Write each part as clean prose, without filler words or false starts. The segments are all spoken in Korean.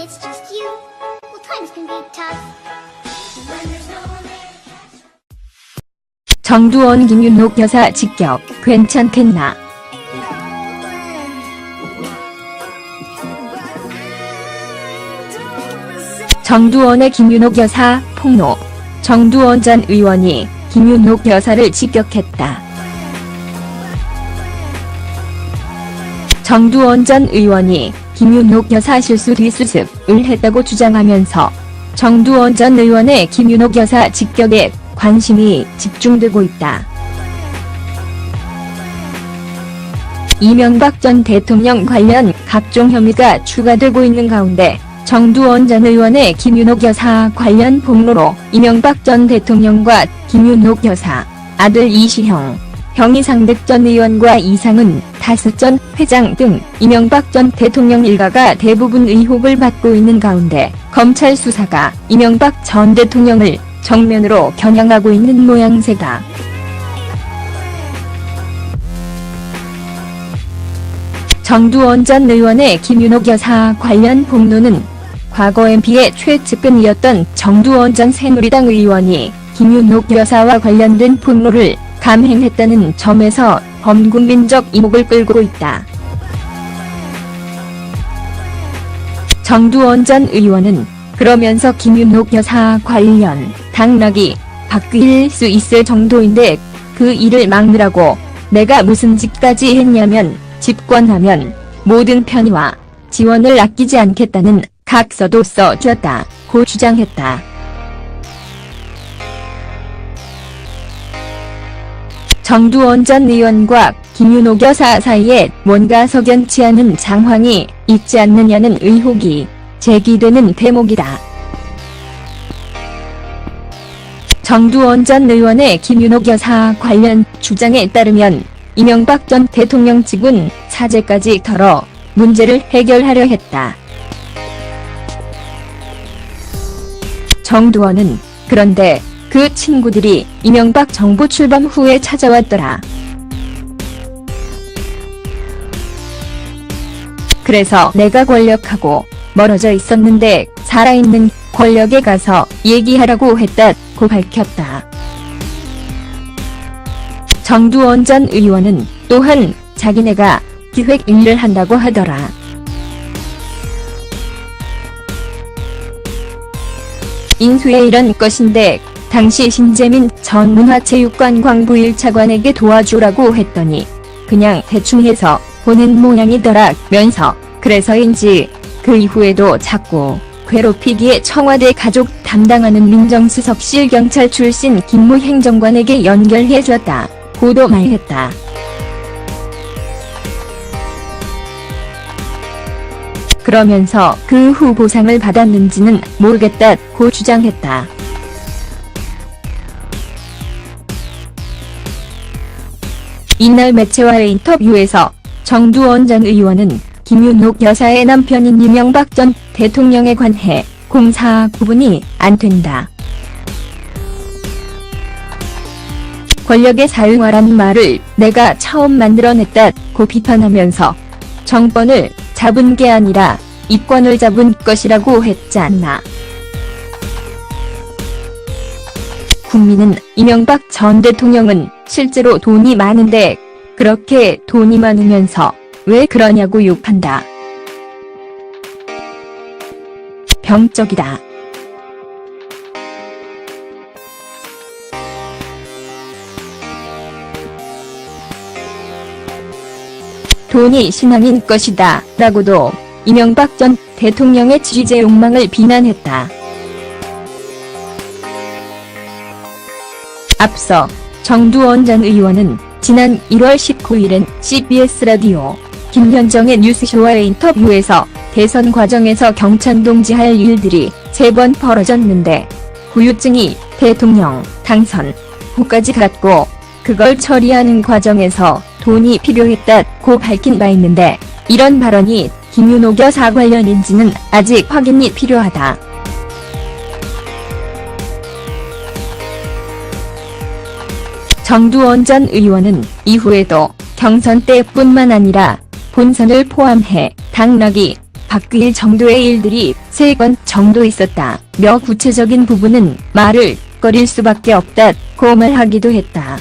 it's just you, well, times can be tough. When there's no one there to catch. 정두원 김윤옥 여사 직격 괜찮겠나? 정두원의 김윤옥 여사 폭로. 정두원 전 의원이 김윤옥 여사를 직격했다. 정두원 전 의원이 김윤옥 여사 실수 뒷수습을 했다고 주장하면서 정두원 전 의원의 김윤옥 여사 직격에 관심이 집중되고 있다. 이명박 전 대통령 관련 각종 혐의가 추가되고 있는 가운데 정두원 전 의원의 김윤옥 여사 관련 폭로로 이명박 전 대통령과 김윤옥 여사 아들 이시형, 형 이상득 전 의원과 이상은 다스 전 회장 등 이명박 전 대통령 일가가 대부분 의혹을 받고 있는 가운데 검찰 수사가 이명박 전 대통령을 정면으로 겨냥하고 있는 모양새다. 정두원 전 의원의 김윤옥 여사 관련 폭로는 과거 MP의 최측근이었던 정두원 전 새누리당 의원이 김윤옥 여사와 관련된 폭로를 감행했다는 점에서 범국민적 이목을 끌고 있다. 정두원 전 의원은 그러면서 김윤옥 여사 관련 당락이 바뀔 수 있을 정도인데 그 일을 막느라고 내가 무슨 짓까지 했냐면 집권하면 모든 편의와 지원을 아끼지 않겠다는 각서도 써주었다고 주장했다. 정두원 전 의원과 김윤옥 여사 사이에 뭔가 석연치 않은 장황이 있지 않느냐는 의혹이 제기되는 대목이다. 정두원 전 의원의 김윤옥 여사 관련 주장에 따르면 이명박 전 대통령 측은 사죄까지 털어 문제를 해결하려 했다. 정두원은 그런데 그 친구들이 이명박 정부 출범 후에 찾아왔더라. 그래서 내가 권력하고 멀어져 있었는데 살아있는 권력에 가서 얘기하라고 했다고 밝혔다. 정두원 전 의원은 또한 자기네가 기획 일을 한다고 하더라. 인수에 이런 것인데 당시 신재민 전 문화체육관광부 1차관에게 도와주라고 했더니 그냥 대충 해서 보낸 모양이더라면서 그래서인지 그 이후에도 자꾸 괴롭히기에 청와대 가족 담당하는 민정수석실 경찰 출신 김모 행정관에게 연결해줬다고도 말했다. 그러면서 그 후 보상을 받았는지는 모르겠다고 주장했다. 이날 매체와의 인터뷰에서 정두원 전 의원은 김윤옥 여사의 남편인 이명박 전 대통령에 관해 공사 구분이 안 된다. 권력의 사유화라는 말을 내가 처음 만들어냈다고 비판하면서 정권을 잡은 게 아니라 이권을 잡은 것이라고 했지 않나. 국민은 이명박 전 대통령은 실제로 돈이 많은데 그렇게 돈이 많으면서 왜 그러냐고 욕한다. 병적이다. 돈이 신앙인 것이다 라고도 이명박 전 대통령의 지휘제 욕망을 비난했다. 앞서 정두원 전 의원은 지난 1월 19일엔 CBS 라디오 김현정의 뉴스쇼와의 인터뷰에서 대선 과정에서 경찬동지할 일들이 3번 벌어졌는데 후유증이 대통령 당선 후까지 갔고 그걸 처리하는 과정에서 돈이 필요했다고 밝힌 바 있는데 이런 발언이 김윤옥 여사 관련인지는 아직 확인이 필요하다. 정두원 전 의원은 이후에도 경선 때뿐만 아니라 본선을 포함해 당락이 바뀔 정도의 일들이 3건 정도 있었다며 구체적인 부분은 말을 꺼릴 수밖에 없다고 말하기도 했다.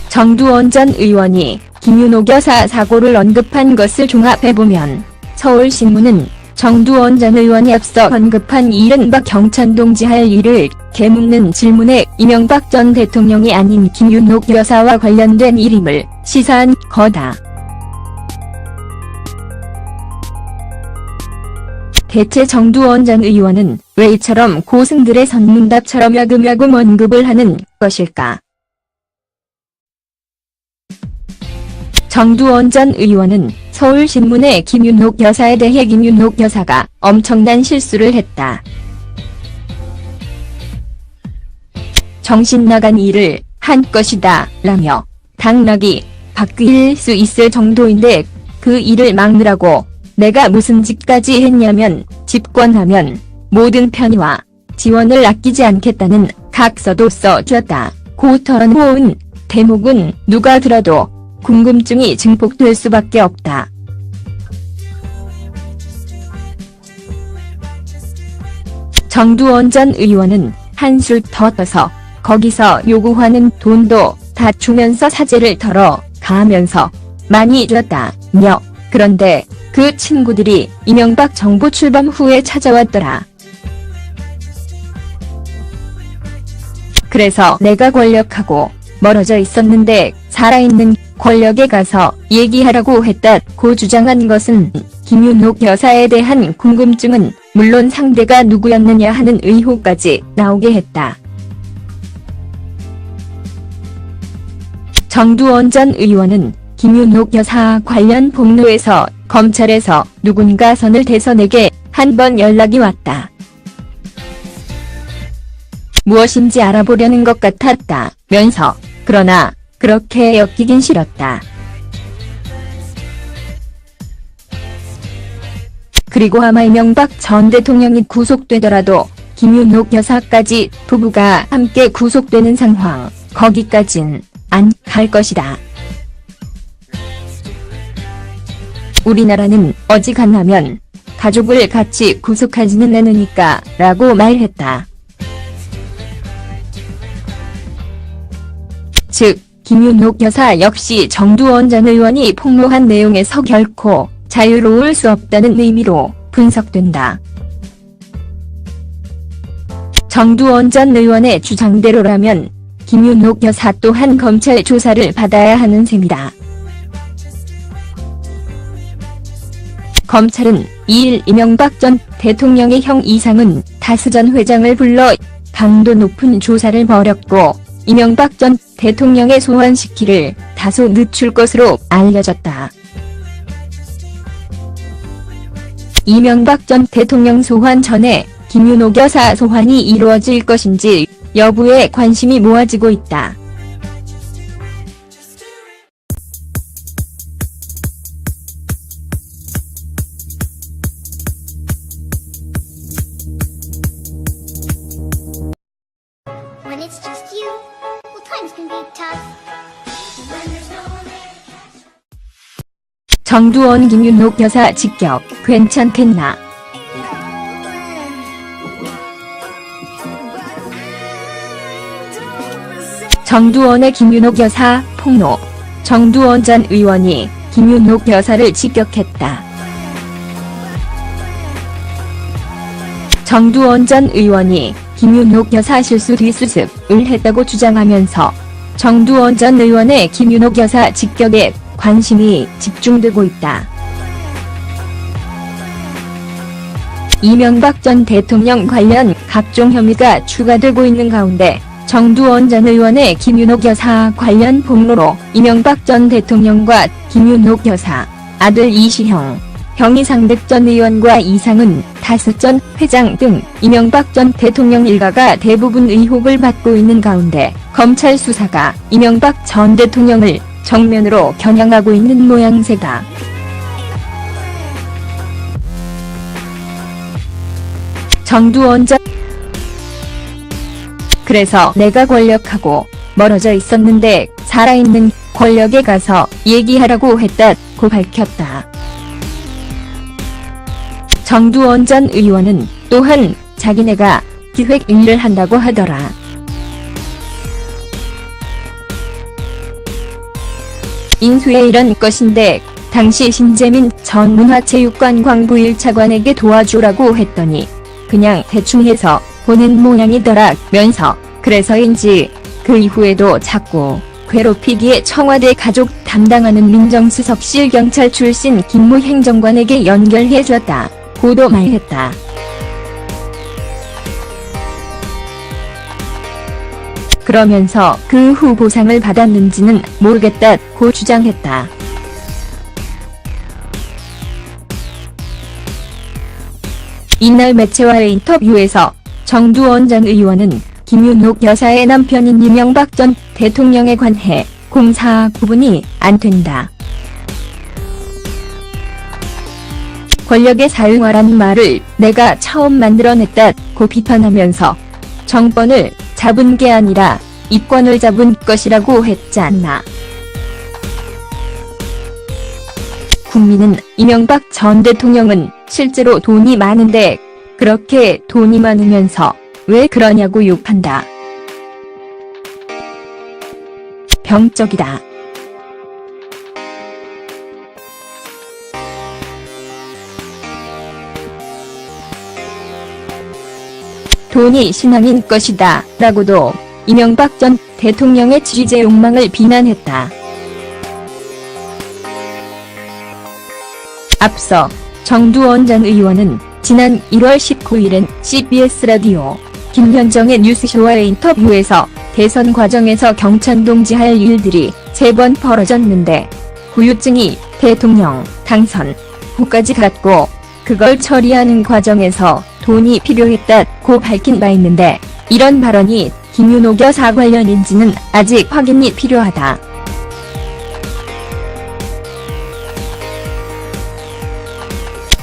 정두원 전 의원이 김윤옥 여사 사고를 언급한 것을 종합해보면 서울신문은 정두원 전 의원이 앞서 언급한 이른바 경찬동지 할 일을 개묻는 질문에 이명박 전 대통령이 아닌 김윤옥 여사와 관련된 일임을 시사한 거다. 대체 정두원 전 의원은 왜 이처럼 고승들의 선문답처럼 야금야금 언급을 하는 것일까? 정두원 전 의원은 서울신문에 김윤옥 여사에 대해 김윤옥 여사가 엄청난 실수를 했다. 정신 나간 일을 한 것이다 라며 당락이 바뀔 수 있을 정도인데 그 일을 막느라고 내가 무슨 짓까지 했냐면 집권하면 모든 편의와 지원을 아끼지 않겠다는 각서도 써주었다. 고 털어놓은 대목은 누가 들어도 궁금증이 증폭될 수밖에 없다. 정두원 전 의원은 한술 더 떠서 거기서 요구하는 돈도 다 주면서 사재를 털어 가면서 많이 줬다며 그런데 그 친구들이 이명박 정부 출범 후에 찾아왔더라. 그래서 내가 권력하고 멀어져 있었는데 살아있는 권력에 가서 얘기하라고 했다고 주장한 것은 김윤옥 여사에 대한 궁금증은 물론 상대가 누구였느냐 하는 의혹까지 나오게 했다. 정두원 전 의원은 김윤옥 여사 관련 폭로에서 검찰에서 누군가 선을 대서 내게 한 번 연락이 왔다. 무엇인지 알아보려는 것 같았다면서 그러나 그렇게 엮이긴 싫었다. 그리고 아마 이명박 전 대통령이 구속되더라도 김윤옥 여사까지 부부가 함께 구속되는 상황, 거기까진 안 갈 것이다. 우리나라는 어지간하면 가족을 같이 구속하지는 않으니까 라고 말했다. 즉, 김윤옥 여사 역시 정두원 전 의원이 폭로한 내용에서 결코 자유로울 수 없다는 의미로 분석된다. 정두원 전 의원의 주장대로라면 김윤옥 여사 또한 검찰 조사를 받아야 하는 셈이다. 검찰은 2일 이명박 전 대통령의 형 이상은 다스 전 회장을 불러 강도 높은 조사를 벌였고 이명박 전 대통령의 소환시키를 다소 늦출 것으로 알려졌다. 이명박 전 대통령 소환 전에 김윤옥 여사 소환이 이루어질 것인지 여부에 관심이 모아지고 있다. When it's just you, well, times can be tough. When there's no one there to catch up. 정두원 김윤옥 여사 직격 괜찮겠나? 정두원의 김윤옥 여사 폭로. 정두원 전 의원이 김윤옥 여사를 직격했다. 정두원 전 의원이 김윤옥 여사 실수 뒷수습을 했다고 주장하면서 정두원 전 의원의 김윤옥 여사 직격에 관심이 집중되고 있다. 이명박 전 대통령 관련 각종 혐의가 추가되고 있는 가운데 정두원 전 의원의 김윤옥 여사 관련 폭로로 이명박 전 대통령과 김윤옥 여사 아들 이시형, 경희상백 전 의원과 이상은 다스 전 회장 등 이명박 전 대통령 일가가 대부분 의혹을 받고 있는 가운데 검찰 수사가 이명박 전 대통령을 정면으로 겨냥하고 있는 모양새다. 정두원 전 그래서 내가 권력하고 멀어져 있었는데 살아있는 권력에 가서 얘기하라고 했다고 밝혔다. 정두원 전 의원은 또한 자기네가 기획 일을 한다고 하더라. 인수에 이런 것인데 당시 신재민 전 문화체육관광부 1차관에게 도와주라고 했더니 그냥 대충 해서 보낸 모양이더라면서 그래서인지 그 이후에도 자꾸 괴롭히기에 청와대 가족 담당하는 민정수석실 경찰 출신 김무 행정관에게 연결해줬다고도 말했다. 그러면서 그 후 보상을 받았는지는 모르겠다고 주장했다. 이날 매체와의 인터뷰에서 정두원 전 의원은 김윤옥 여사의 남편인 이명박 전 대통령에 관해 공사 구분이 안 된다. 권력에 사용하라는 말을 내가 처음 만들어냈다고 비판하면서 정권을 잡은 게 아니라 이권을 잡은 것이라고 했지 않나. 국민은 이명박 전 대통령은 실제로 돈이 많은데 그렇게 돈이 많으면서 왜 그러냐고 욕한다. 병적이다. 돈이 신앙인 것이다 라고도 이명박 전 대통령의 지휘제 욕망을 비난했다. 앞서 정두원 전 의원은 지난 1월 19일엔 CBS 라디오 김현정의 뉴스쇼와의 인터뷰에서 대선 과정에서 경찬동지할 일들이 3번 벌어졌는데 후유증이 대통령 당선 후까지 갔고 그걸 처리하는 과정에서 돈이 필요했다고 밝힌 바 있는데 이런 발언이 김윤옥 여사 관련인지는 아직 확인이 필요하다.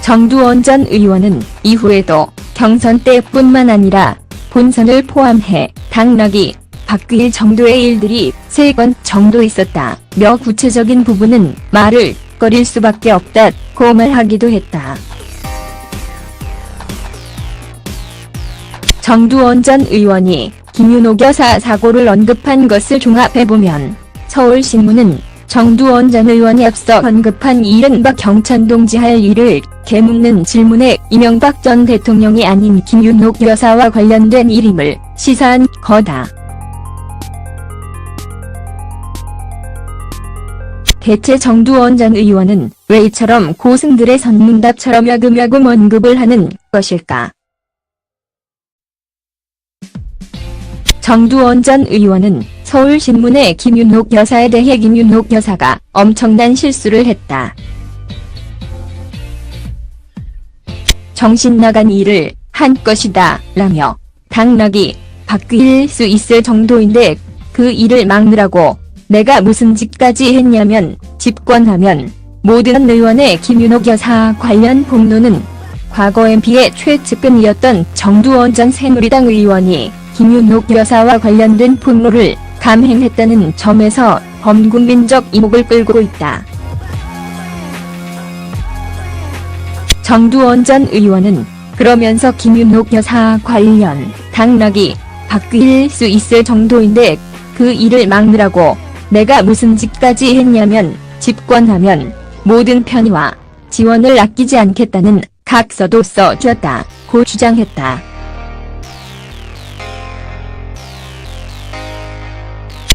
정두원 전 의원은 이후에도 경선 때뿐만 아니라 본선을 포함해 당락이 바뀔 정도의 일들이 3건 정도 있었다며 구체적인 부분은 말을 꺼릴 수밖에 없다고 말하기도 했다. 정두원 전 의원이 김윤옥 여사 사고를 언급한 것을 종합해보면 서울신문은 정두원 전 의원이 앞서 언급한 이른바 경찬동지할 일을 개묻는 질문에 이명박 전 대통령이 아닌 김윤옥 여사와 관련된 일임을 시사한 거다. 대체 정두원 전 의원은 왜 이처럼 고승들의 선문답처럼 야금야금 언급을 하는 것일까? 정두원 전 의원은 서울신문에 김윤옥 여사에 대해 김윤옥 여사가 엄청난 실수를 했다. 정신 나간 일을 한 것이다 라며 당락이 바뀔 수 있을 정도인데 그 일을 막느라고 내가 무슨 짓까지 했냐면 집권하면 모든 의원의 김윤옥 여사 관련 폭로는 과거 MP의 최측근이었던 정두원 전 새누리당 의원이 김윤옥 여사와 관련된 폭로를 감행했다는 점에서 범국민적 이목을 끌고 있다. 정두원 전 의원은 그러면서 김윤옥 여사 관련 당락이 바뀔 수 있을 정도인데 그 일을 막느라고 내가 무슨 짓까지 했냐면 집권하면 모든 편의와 지원을 아끼지 않겠다는 각서도 써주었다고 주장했다.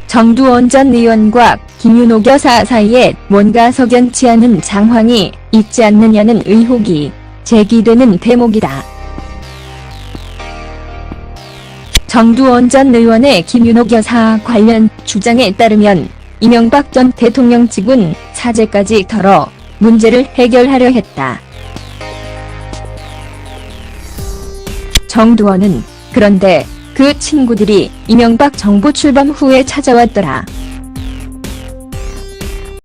정두원 전 의원과 김윤옥 여사 사이에 뭔가 석연치 않은 상황이 있지 않느냐는 의혹이 제기되는 대목이다. 정두원 전 의원의 김윤옥 여사 관련 주장에 따르면 이명박 전 대통령 측은 사죄까지 털어 문제를 해결하려 했다. 정두원은 그런데 그 친구들이 이명박 정부 출범 후에 찾아왔더라.